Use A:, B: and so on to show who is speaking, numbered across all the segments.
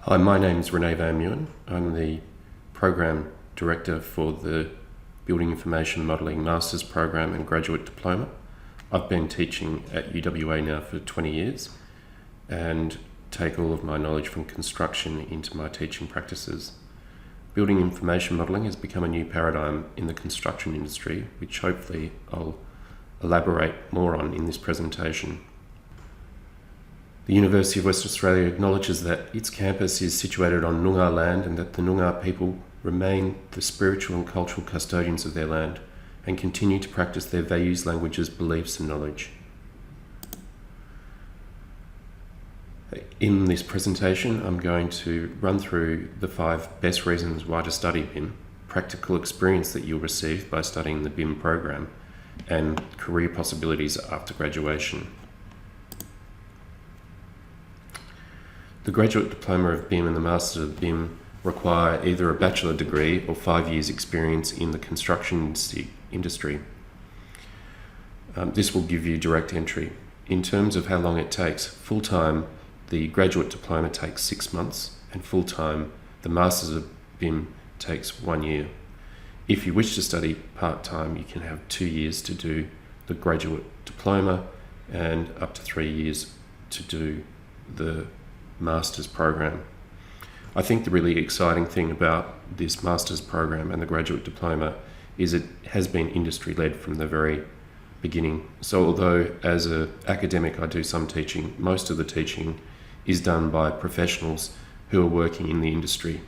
A: Hi, my name is Renee Van Meeuwen. I'm the Program Director for the Building Information Modelling Masters Program and Graduate Diploma. I've been teaching at UWA now for 20 years and take all of my knowledge from construction into my teaching practices. Building information modelling has become a new paradigm in the construction industry, which hopefully I'll elaborate more on in this presentation. The University of Western Australia acknowledges that its campus is situated on Noongar land and that the Noongar people remain the spiritual and cultural custodians of their land and continue to practice their values, languages, beliefs and knowledge. In this presentation, I'm going to run through the 5 best reasons why to study BIM, practical experience that you'll receive by studying the BIM program, and career possibilities after graduation. The Graduate Diploma of BIM and the Masters of BIM require either a bachelor degree or 5 years experience in the construction industry. This will give you direct entry. In terms of how long it takes, full-time, the Graduate Diploma takes 6 months, and full-time, the Masters of BIM takes 1 year. If you wish to study part-time, you can have 2 years to do the Graduate Diploma and up to 3 years to do the Master's program. I think the really exciting thing about this Master's program and the Graduate Diploma is it has been industry-led from the very beginning. So although as an academic I do some teaching, most of the teaching is done by professionals who are working in the industry.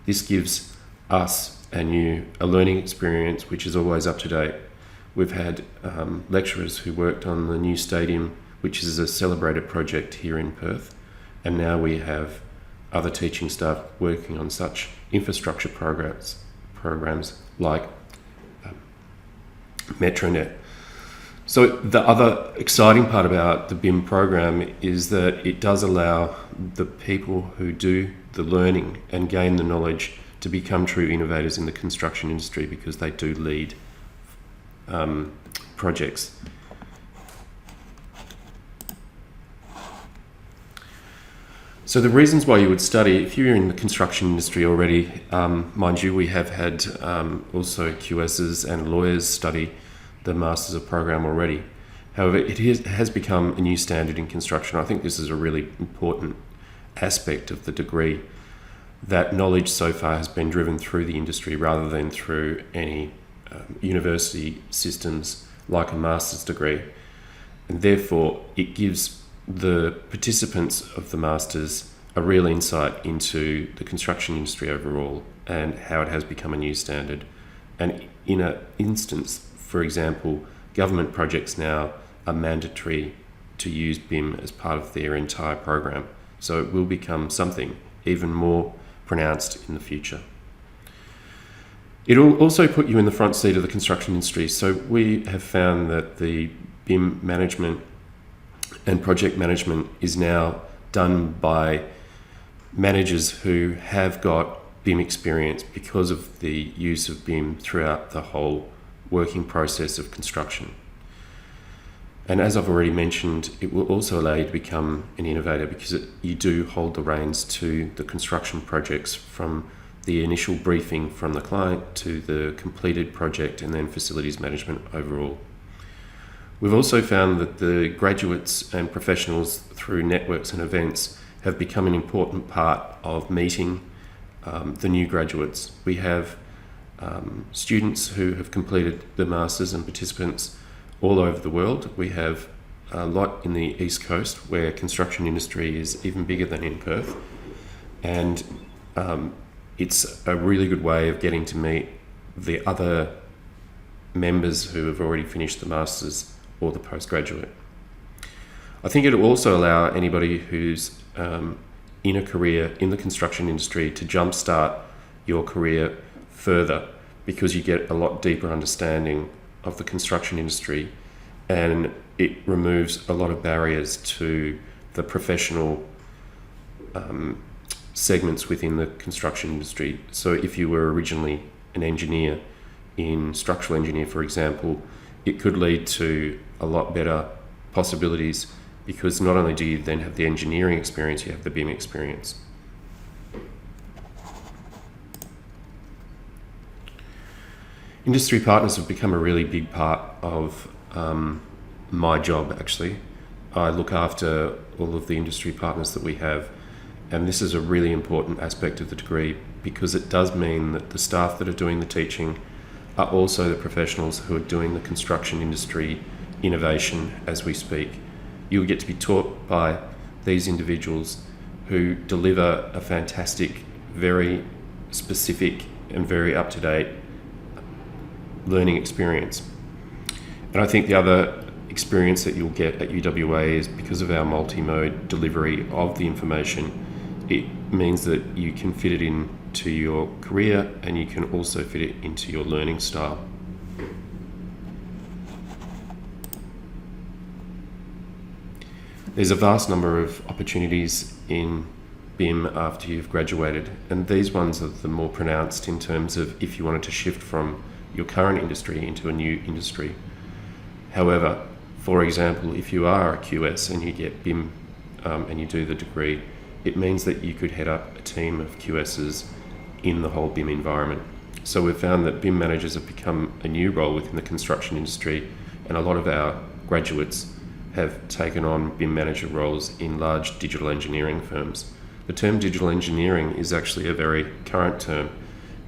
A: This gives us and you a learning experience which is always up to date. We've had lecturers who worked on the new stadium, which is a celebrated project here in Perth, and now we have other teaching staff working on such infrastructure programs like Metronet. So the other exciting part about the BIM program is that it does allow the people who do the learning and gain the knowledge to become true innovators in the construction industry because they do lead projects. So the reasons why you would study, if you're in the construction industry already, mind you, we have had also QSs and lawyers study the Masters of Program already. However, it has become a new standard in construction. I think this is a really important aspect of the degree. That knowledge so far has been driven through the industry rather than through any university systems like a master's degree. And therefore, it gives the participants of the Masters a real insight into the construction industry overall and how it has become a new standard. And in an instance, for example, government projects now are mandatory to use BIM as part of their entire program. So it will become something even more pronounced in the future. It will also put you in the front seat of the construction industry. So we have found that the BIM management and project management is now done by managers who have got BIM experience because of the use of BIM throughout the whole working process of construction. And as I've already mentioned, it will also allow you to become an innovator because you do hold the reins to the construction projects from the initial briefing from the client to the completed project and then facilities management overall. We've also found that the graduates and professionals through networks and events have become an important part of meeting the new graduates. We have students who have completed the Masters and participants all over the world. We have a lot in the East Coast where construction industry is even bigger than in Perth. And it's a really good way of getting to meet the other members who have already finished the Masters or the postgraduate. I think it will also allow anybody who's in a career in the construction industry to jumpstart your career further because you get a lot deeper understanding of the construction industry and it removes a lot of barriers to the professional segments within the construction industry. So if you were originally an engineer in structural engineer, for example, it could lead to a lot better possibilities because not only do you then have the engineering experience, you have the BIM experience. Industry partners have become a really big part of my job, actually. I look after all of the industry partners that we have, and this is a really important aspect of the degree because it does mean that the staff that are doing the teaching are also the professionals who are doing the construction industry innovation as we speak. You'll get to be taught by these individuals who deliver a fantastic, very specific and very up-to-date learning experience. And I think the other experience that you'll get at UWA is because of our multi-mode delivery of the information, it means that you can fit it into your career and you can also fit it into your learning style. There's a vast number of opportunities in BIM after you've graduated, and these ones are the more pronounced in terms of if you wanted to shift from your current industry into a new industry. However, for example, if you are a QS and you get BIM and you do the degree, it means that you could head up a team of QSs in the whole BIM environment. So we've found that BIM managers have become a new role within the construction industry, and a lot of our graduates have taken on BIM manager roles in large digital engineering firms. The term digital engineering is actually a very current term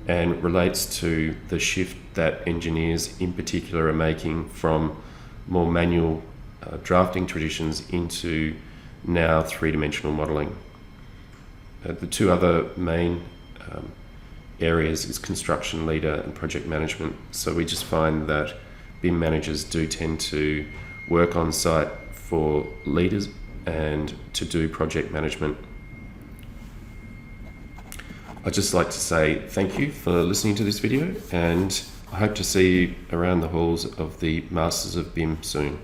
A: and relates to the shift that engineers in particular are making from more manual drafting traditions into now three-dimensional modelling. The two other main areas is construction leader and project management. So we just find that BIM managers do tend to work on site for leaders and to do project management. I'd just like to say thank you for listening to this video, and I hope to see you around the halls of the Masters of BIM soon.